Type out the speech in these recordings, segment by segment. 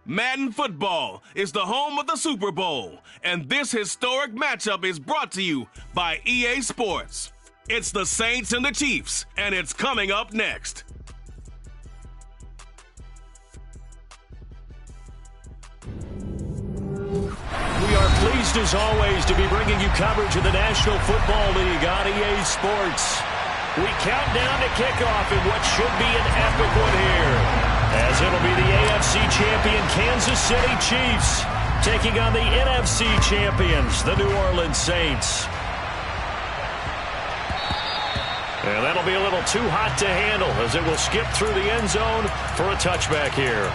Madden Football is the home of the Super Bowl, and this historic matchup is brought to you by EA Sports. It's the Saints and the Chiefs, and it's coming up next. We are pleased, as always, to be bringing you coverage of the National Football League on EA Sports. We count down to kickoff in what should be an epic one here, as it'll be the AFC champion Kansas City Chiefs taking on the NFC champions, the New Orleans Saints. And that'll be a little too hot to handle, as it will skip through the end zone for a touchback here.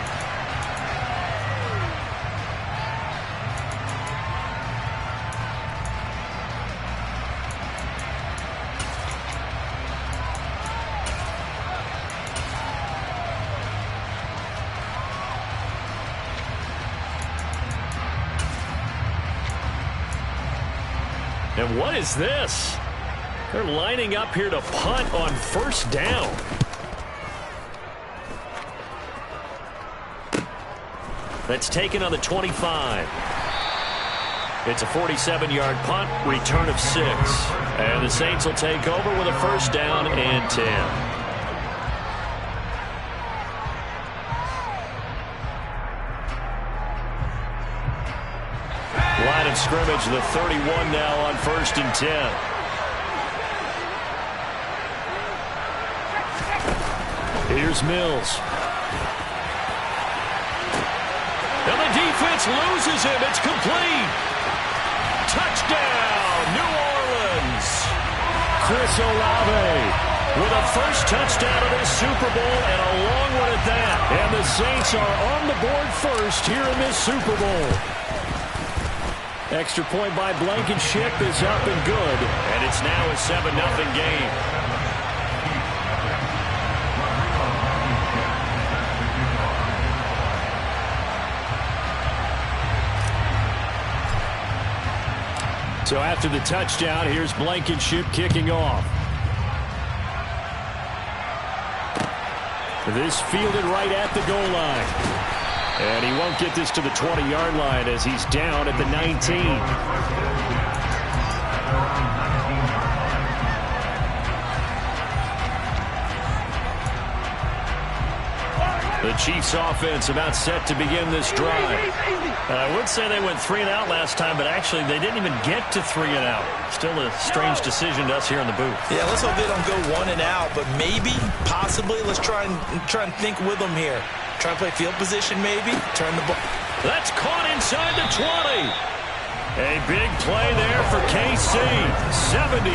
And what is this? They're lining up here to punt on first down. That's taken on the 25. It's a 47-yard punt, return of 6. And the Saints will take over with a first down and 10. Line of scrimmage, the 31 now on first and 10. Here's Mills. And the defense loses him. It's complete. Touchdown, New Orleans. Chris Olave with a first touchdown of this Super Bowl, and a long one at that. And the Saints are on the board first here in this Super Bowl. Extra point by Blankenship is up and good. And it's now a 7-0 game. So after the touchdown, here's Blankenship kicking off. This fielded right at the goal line. And he won't get this to the 20-yard line as he's down at the 19. The Chiefs offense about set to begin this drive. I would say they went 3 and out last time, but actually they didn't even get to 3 and out. Still a strange decision to us here in the booth. Yeah, let's hope they don't go 1 and out, but maybe, possibly, let's try and think with them here. Try and play field position, maybe. Turn the ball. That's caught inside the 20. A big play there for KC. 73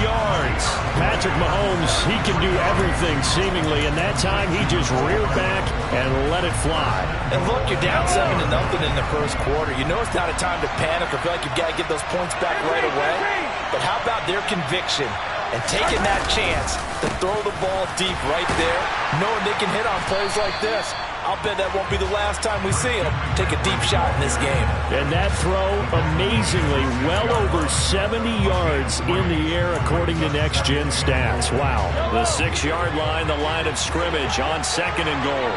yards. Patrick Mahomes, he can do everything seemingly, and that time he just reared back and let it fly. And look, you're down 7-0 in the first quarter. You know it's not a time to panic or feel like you've got to get those points back right away. But how about their conviction and taking that chance to throw the ball deep right there, knowing they can hit on plays like this? I'll bet that won't be the last time we see him take a deep shot in this game. And that throw, amazingly, well over 70 yards in the air, according to Next Gen Stats. Wow. The 6-yard line, the line of scrimmage on second and goal.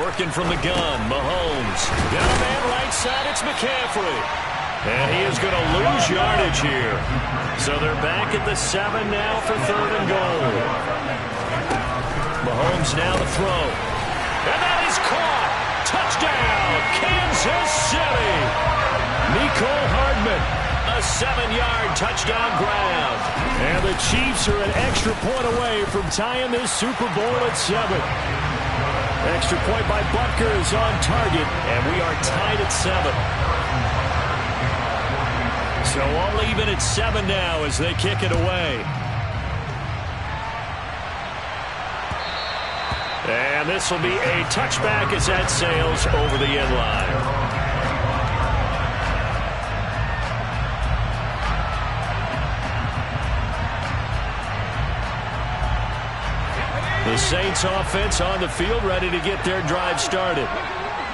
Working from the gun, Mahomes. Got a man right side, it's McCaffrey. And he is going to lose yardage here. So they're back at the 7 now for third and goal. Mahomes now to throw. And that is caught. Touchdown, Kansas City. Mecole Hardman, a 7-yard touchdown grab. And the Chiefs are an extra point away from tying this Super Bowl at 7. Extra point by Butker is on target, and we are tied at 7. So all even at 7 now as they kick it away. And this will be a touchback as that sails over the end line. The Saints offense on the field ready to get their drive started.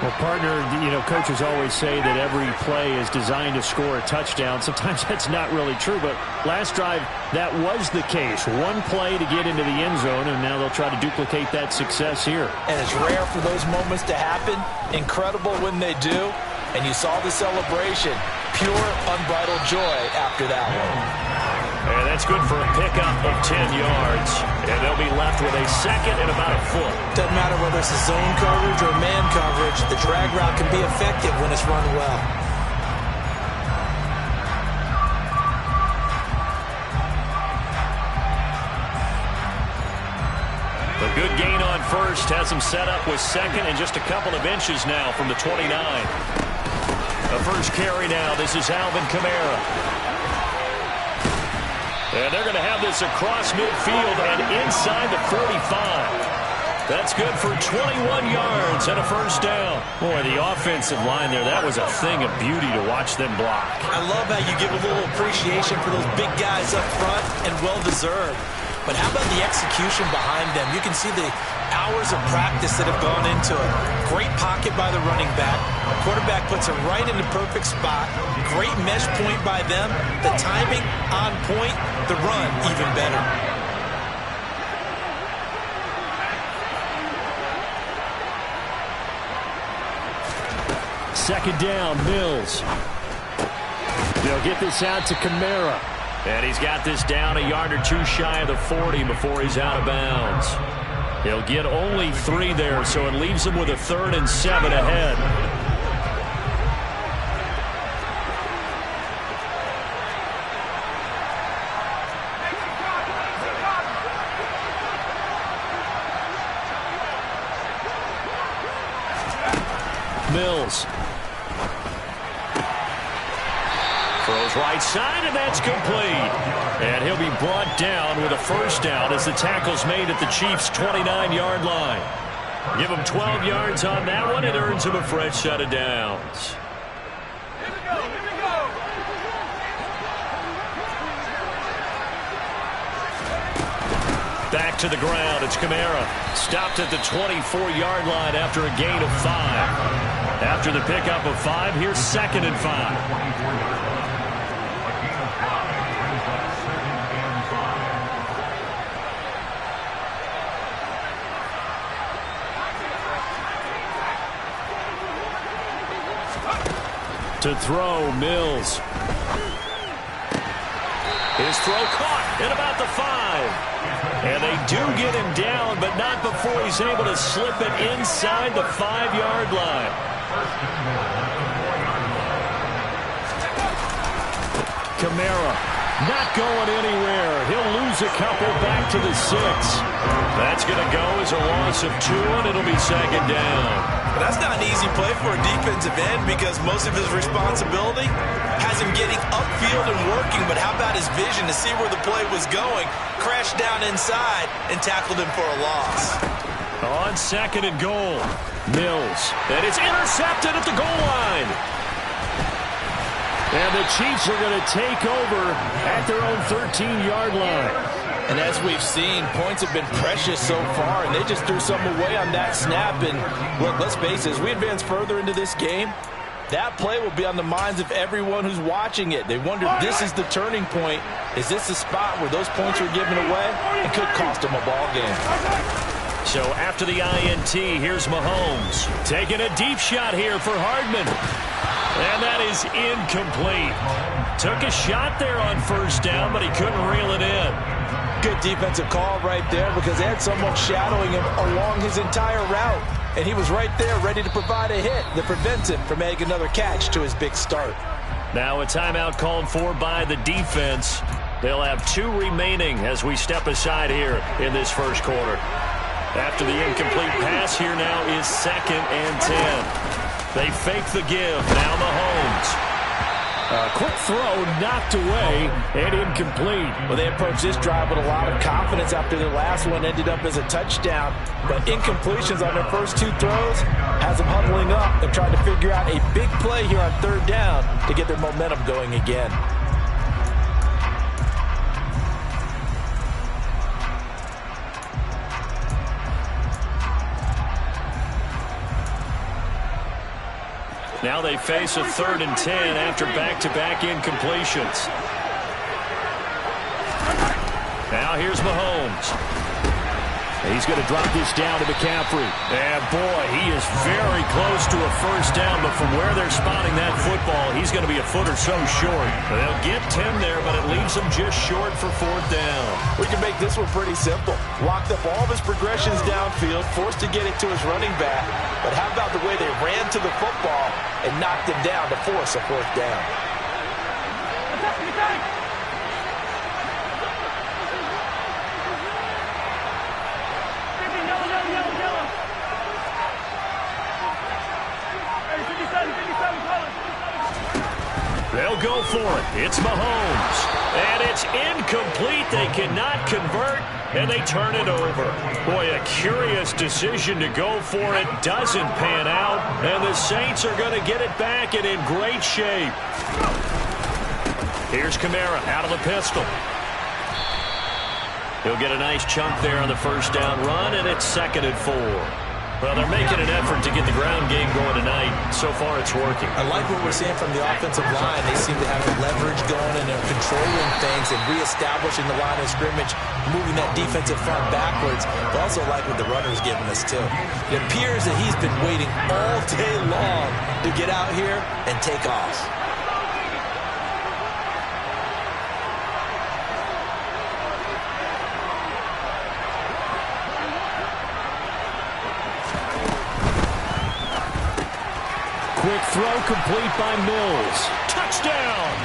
Well, partner, coaches always say that every play is designed to score a touchdown. Sometimes that's not really true, but last drive, that was the case. One play to get into the end zone, and now they'll try to duplicate that success here. And it's rare for those moments to happen. Incredible when they do. And you saw the celebration. Pure, unbridled joy after that one. And that's good for a pickup of 10 yards. And they'll be left with a second and about a foot. Doesn't matter whether it's a zone coverage or man coverage. The drag route can be effective when it's run well. A good gain on first has him set up with second and just a couple of inches now from the 29. The first carry now. This is Alvin Kamara. And they're going to have this across midfield and inside the 45. That's good for 21 yards and a first down. Boy, the offensive line there, that was a thing of beauty to watch them block. I love how you give a little appreciation for those big guys up front, and well-deserved. But how about the execution behind them? You can see the hours of practice that have gone into it. Great pocket by the running back. Quarterback puts it right in the perfect spot. Great mesh point by them. The timing on point. The run even better. Second down, Mills. They'll get this out to Kamara. And he's got this down a yard or two shy of the 40 before he's out of bounds. He'll get only 3 there, so it leaves him with a 3rd and 7 ahead. Mills. Throws right side, and that's complete. And he'll be brought down with a first down as the tackle's made at the Chiefs' 29-yard line. Give him 12 yards on that one. It earns him a fresh set of downs. Back to the ground. It's Kamara. Stopped at the 24-yard line after a gain of 5. After the pickup of 5, here's 2nd and 5. To throw, Mills. His throw caught at about the 5. And they do get him down, but not before he's able to slip it inside the 5-yard line. Kamara not going anywhere. He'll lose a couple back to the 6. That's going to go as a loss of 2, and it'll be 2nd down. But that's not an easy play for a defensive end because most of his responsibility has him getting upfield and working. But how about his vision to see where the play was going, crashed down inside, and tackled him for a loss. On 2nd and goal, Mills. And it's intercepted at the goal line. And the Chiefs are going to take over at their own 13-yard line. And as we've seen, points have been precious so far, and they just threw something away on that snap. And look, let's face it, as we advance further into this game, that play will be on the minds of everyone who's watching it. They wonder if this is the turning point. Is this the spot where those points are given away? It could cost them a ball game. So after the INT, here's Mahomes. Taking a deep shot here for Hardman. And that is incomplete. Took a shot there on first down, but he couldn't reel it in. Good defensive call right there because they had someone shadowing him along his entire route. And he was right there ready to provide a hit that prevents him from making another catch to his big start. Now a timeout called for by the defense. They'll have 2 remaining as we step aside here in this first quarter. After the incomplete pass, here now is 2nd and 10. They fake the give. Now Mahomes. A quick throw knocked away and incomplete. Well, they approached this drive with a lot of confidence after their last one ended up as a touchdown. But incompletions on their first 2 throws has them huddling up and trying to figure out a big play here on 3rd down to get their momentum going again. Now they face a 3rd and 10 after back-to-back incompletions. Now here's Mahomes. He's going to drop this down to McCaffrey. And, boy, he is very close to a first down, but from where they're spotting that football, he's going to be a foot or so short. They'll get 10 there, but it leaves them just short for 4th down. We can make this one pretty simple. Locked up all of his progressions downfield, forced to get it to his running back. But how about the way they ran to the football and knocked him down to force a 4th down? They'll go for it. It's Mahomes. And it's incomplete. They cannot convert, and they turn it over. Boy, a curious decision to go for it. Doesn't pan out, and the Saints are going to get it back and in great shape. Here's Kamara out of the pistol. He'll get a nice chunk there on the first down run, and it's 2nd and 4. Well, they're making an effort to get the ground game going tonight. So far, it's working. I like what we're seeing from the offensive line. They seem to have the leverage going, and they're controlling things and reestablishing the line of scrimmage, moving that defensive front backwards. But also like what the runner's giving us, too. It appears that he's been waiting all day long to get out here and take off. Quick throw complete by Mills. Touchdown!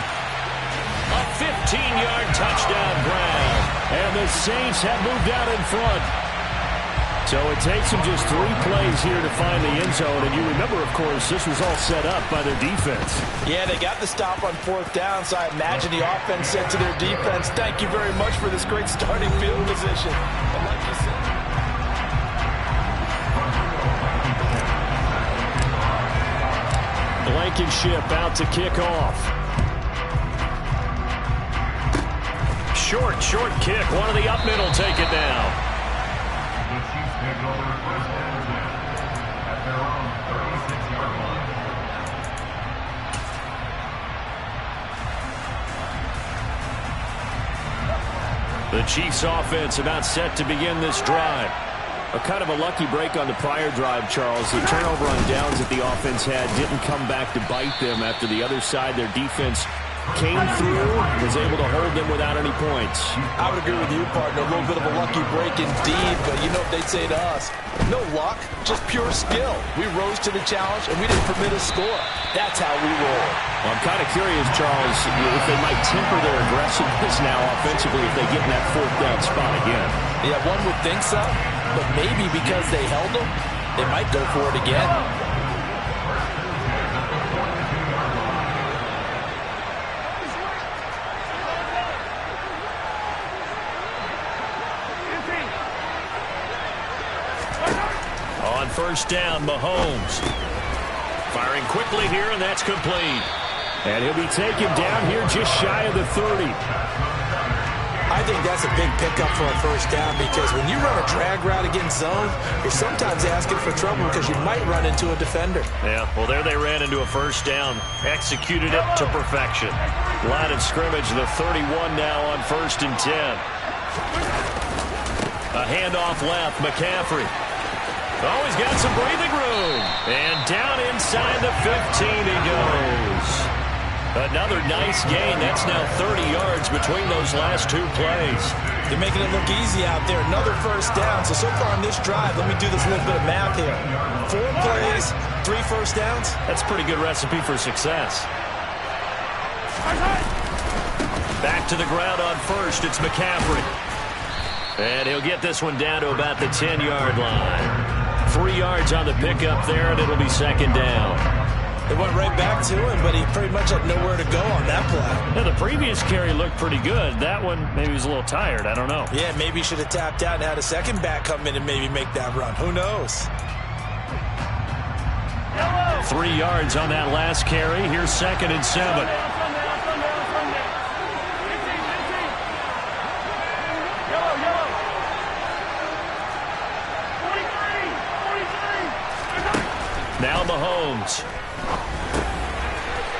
A 15-yard touchdown grab. And the Saints have moved out in front. So it takes them just 3 plays here to find the end zone. And you remember, of course, this was all set up by their defense. Yeah, they got the stop on 4th down, so I imagine the offense said to their defense, thank you very much for this great starting field position. And like you said, Blankenship out to kick off. Short kick. One of the up middle take it down. The Chiefs offense about set to begin this drive. A kind of a lucky break on the prior drive, Charles. The turnover on downs that the offense had didn't come back to bite them after the other side. Their defense came through, was able to hold them without any points. I would agree with you, partner. A little bit of a lucky break indeed, but you know what they'd say to us? No luck, just pure skill. We rose to the challenge, and we didn't permit a score. That's how we roll. Well, I'm kind of curious, Charles, if they might temper their aggressiveness now offensively if they get in that 4th down spot again. Yeah, one would think so. But maybe because they held them, they might go for it again. On 1st down, Mahomes. Firing quickly here, and that's complete. And he'll be taken down here just shy of the 30. I think that's a big pickup for a 1st down because when you run a drag route against zone, you're sometimes asking for trouble because you might run into a defender. Yeah, well, there they ran into a 1st down. Executed it to perfection. Line of scrimmage, the 31 now on 1st and 10. A handoff left, McCaffrey. Oh, he's got some breathing room. And down inside the 15 he goes. Another nice gain. That's now 30 yards between those last 2 plays. They're making it look easy out there. Another 1st down. So far on this drive, let me do this little bit of math here. 4 plays, 3 1st downs. That's a pretty good recipe for success. Back to the ground on 1st. It's McCaffrey. And he'll get this one down to about the 10-yard line. 3 yards on the pickup there, and it'll be 2nd down. It went right back to him, but he pretty much had nowhere to go on that play. Yeah, the previous carry looked pretty good. That one, maybe he was a little tired. I don't know. Yeah, maybe he should have tapped out and had a second back come in and maybe make that run. Who knows? 3 yards on that last carry. Here's 2nd and 7. Now Mahomes.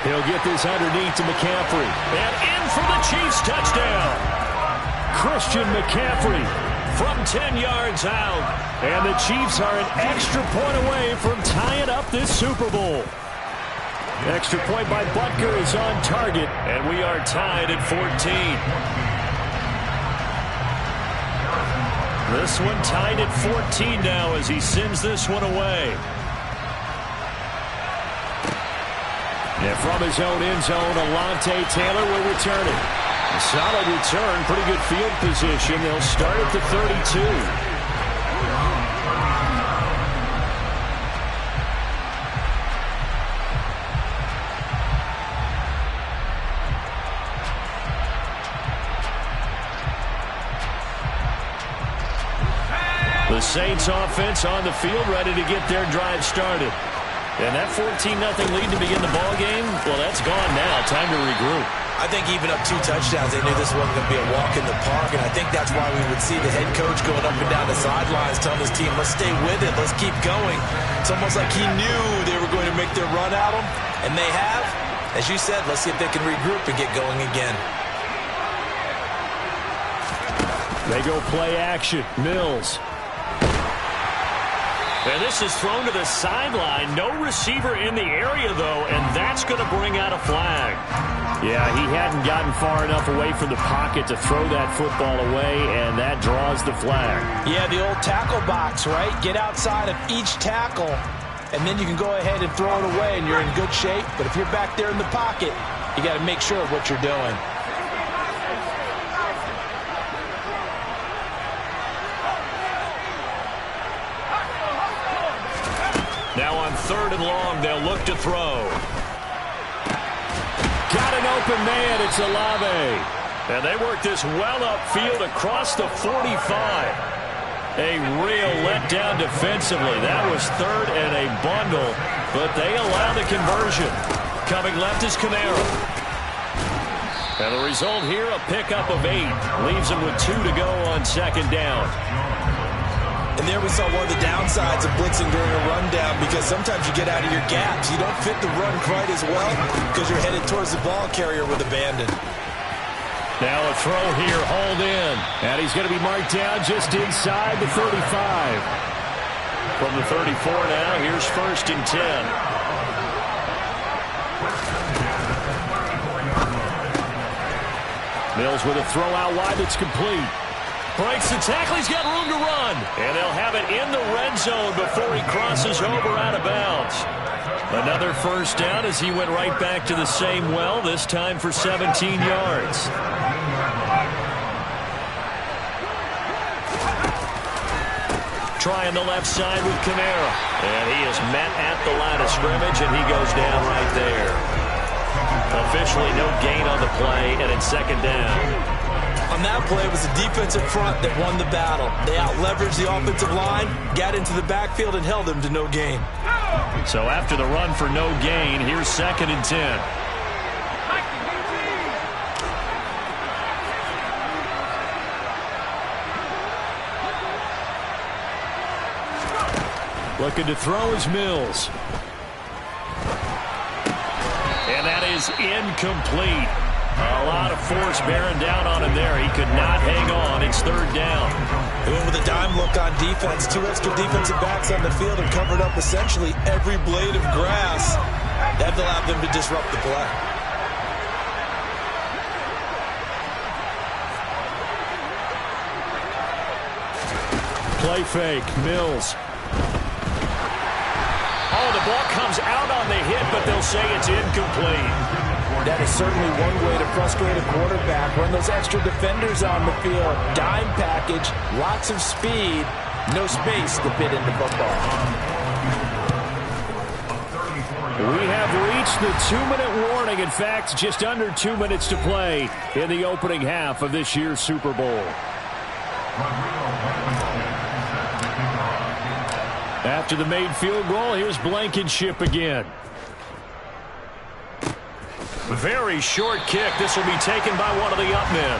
He'll get this underneath to McCaffrey. And in for the Chiefs touchdown. Christian McCaffrey from 10 yards out. And the Chiefs are an extra point away from tying up this Super Bowl. Extra point by Butker is on target. And we are tied at 14. This one tied at 14 now as he sends this one away. And from his own end zone, Alontae Taylor will return it. A solid return, pretty good field position. They'll start at the 32. The Saints offense on the field, ready to get their drive started. And that 14-0 lead to begin the ball game, well, that's gone now. Time to regroup. I think even up 2 touchdowns, they knew this wasn't going to be a walk in the park, and I think that's why we would see the head coach going up and down the sidelines telling his team, let's stay with it, let's keep going. It's almost like he knew they were going to make their run at him, and they have. As you said, let's see if they can regroup and get going again. They go play action. Mills. And this is thrown to the sideline. No receiver in the area, though, and that's going to bring out a flag. Yeah, he hadn't gotten far enough away from the pocket to throw that football away, and that draws the flag. Yeah, the old tackle box, right? Get outside of each tackle, and then you can go ahead and throw it away, and you're in good shape. But if you're back there in the pocket, you got to make sure of what you're doing. Now on 3rd and long, they'll look to throw. Got an open man. It's Olave. And they work this well upfield across the 45. A real letdown defensively. That was 3rd and a bundle, but they allow the conversion. Coming left is Kamara. And the result here, a pickup of 8. Leaves them with 2 to go on 2nd down. And there we saw one of the downsides of blitzing during a rundown, because sometimes you get out of your gaps. You don't fit the run quite as well because you're headed towards the ball carrier with abandon. Now a throw here, hauled in. And he's going to be marked down just inside the 35. From the 34 now, here's 1st and 10. Mills with a throw out wide that's complete. Breaks the tackle. He's got room to run. And they'll have it in the red zone before he crosses over out of bounds. Another 1st down as he went right back to the same well, this time for 17 yards. Trying the left side with Kamara. And he is met at the line of scrimmage, and he goes down right there. Officially no gain on the play, and it's 2nd down. On that play, it was the defensive front that won the battle. They out-leveraged the offensive line, got into the backfield, and held them to no gain. So after the run for no gain, here's 2nd and 10. Looking to throw is Mills. And that is incomplete. A lot of force bearing down on him there. He could not hang on. It's 3rd down. They went with a dime look on defense. 2 extra defensive backs on the field and covered up essentially every blade of grass. That allowed them to disrupt the play. Play fake. Mills. Oh, the ball comes out on the hit, but they'll say it's incomplete. That is certainly one way to frustrate a quarterback. Run those extra defenders on the field. Dime package, lots of speed, no space to fit into football. We have reached the 2-minute warning. In fact, just under 2 minutes to play in the opening half of this year's Super Bowl. After the made field goal, here's Blankenship again. Very short kick. This will be taken by one of the up men.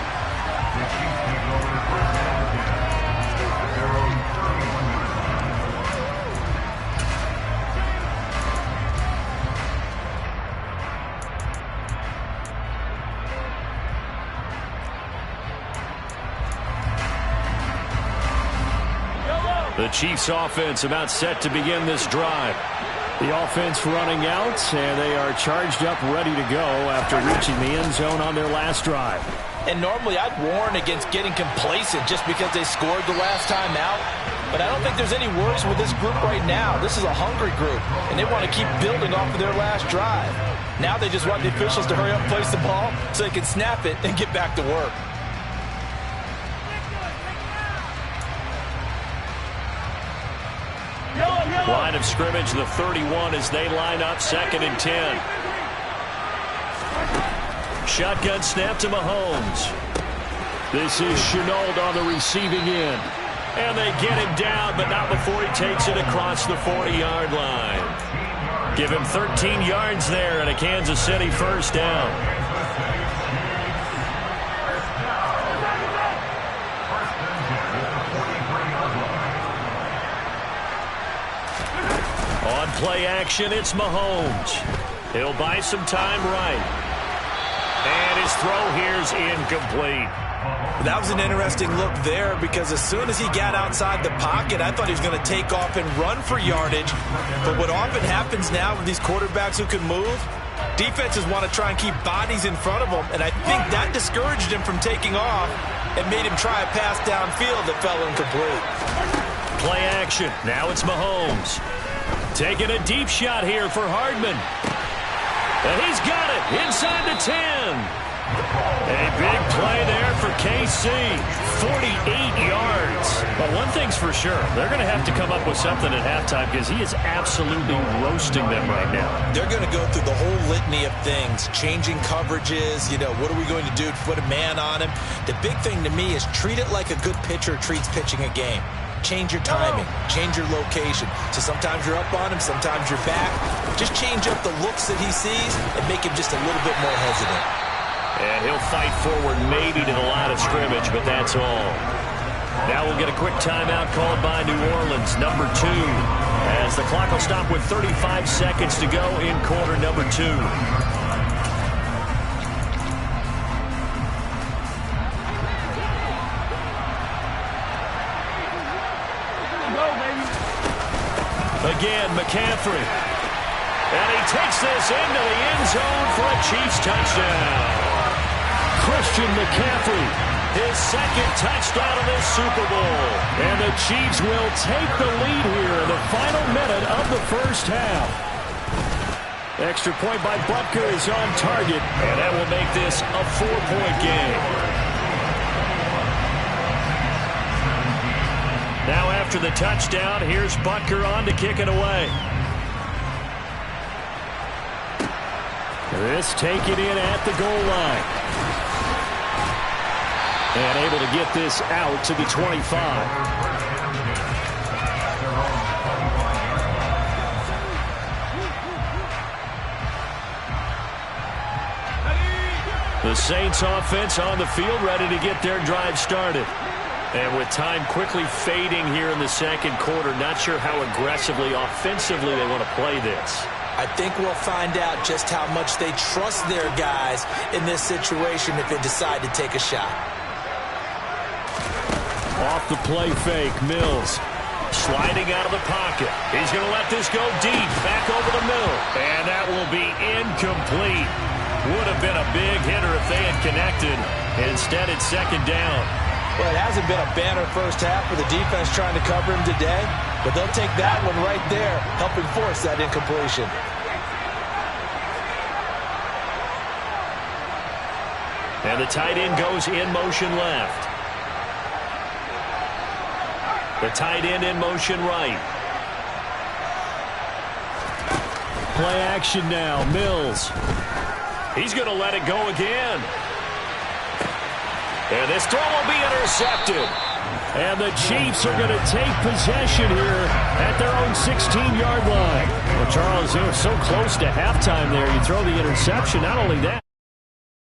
The Chiefs offense about set to begin this drive. The offense running out, and they are charged up, ready to go after reaching the end zone on their last drive. And normally I'd warn against getting complacent just because they scored the last time out. But I don't think there's any worries with this group right now. This is a hungry group, and they want to keep building off of their last drive. Now they just want the officials to hurry up and place the ball so they can snap it and get back to work. Line of scrimmage, the 31, as they line up 2nd and 10. Shotgun snap to Mahomes. This is Shenault on the receiving end. And they get him down, but not before he takes it across the 40-yard line. Give him 13 yards there and a Kansas City first down. On play action, it's Mahomes. He'll buy some time right. And his throw here's incomplete. That was an interesting look there because as soon as he got outside the pocket, I thought he was going to take off and run for yardage. But what often happens now with these quarterbacks who can move, defenses want to try and keep bodies in front of them, and I think that discouraged him from taking off and made him try a pass downfield that fell incomplete. Play action. Now it's Mahomes. Taking a deep shot here for Hardman. And he's got it inside the 10. A big play there for KC. 48 yards. But one thing's for sure, they're going to have to come up with something at halftime because he is absolutely roasting them right now. They're going to go through the whole litany of things, changing coverages, what are we going to do to put a man on him? The big thing to me is treat it like a good pitcher treats pitching a game. Change your timing, change your location. So sometimes you're up on him, sometimes you're back. Just change up the looks that he sees and make him just a little bit more hesitant. And he'll fight forward maybe to the line of scrimmage, but that's all. Now we'll get a quick timeout called by New Orleans, number 2, as the clock will stop with 35 seconds to go in quarter number 2. Again, McCaffrey. And he takes this into the end zone for a Chiefs touchdown. Christian McCaffrey, his 2nd touchdown of this Super Bowl. And the Chiefs will take the lead here in the final minute of the first half. Extra point by Butker is on target, and that will make this a 4-point game. Now after the touchdown, here's Butker on to kick it away. This taken in at the goal line. And able to get this out to the 25. The Saints offense on the field ready to get their drive started. And with time quickly fading here in the second quarter, not sure how aggressively, offensively they want to play this. I think we'll find out just how much they trust their guys in this situation if they decide to take a shot. Off the play fake, Mills. Sliding out of the pocket. He's going to let this go deep, back over the middle. And that will be incomplete. Would have been a big hitter if they had connected. Instead, it's 2nd down. Well, it hasn't been a banner first half with the defense trying to cover him today, but they'll take that one right there, helping force that incompletion. And the tight end goes in motion left. The tight end in motion right. Play action now, Mills. He's going to let it go again. And this throw will be intercepted. And the Chiefs are going to take possession here at their own 16-yard line. Well, Charles, they were so close to halftime there. You throw the interception. Not only that.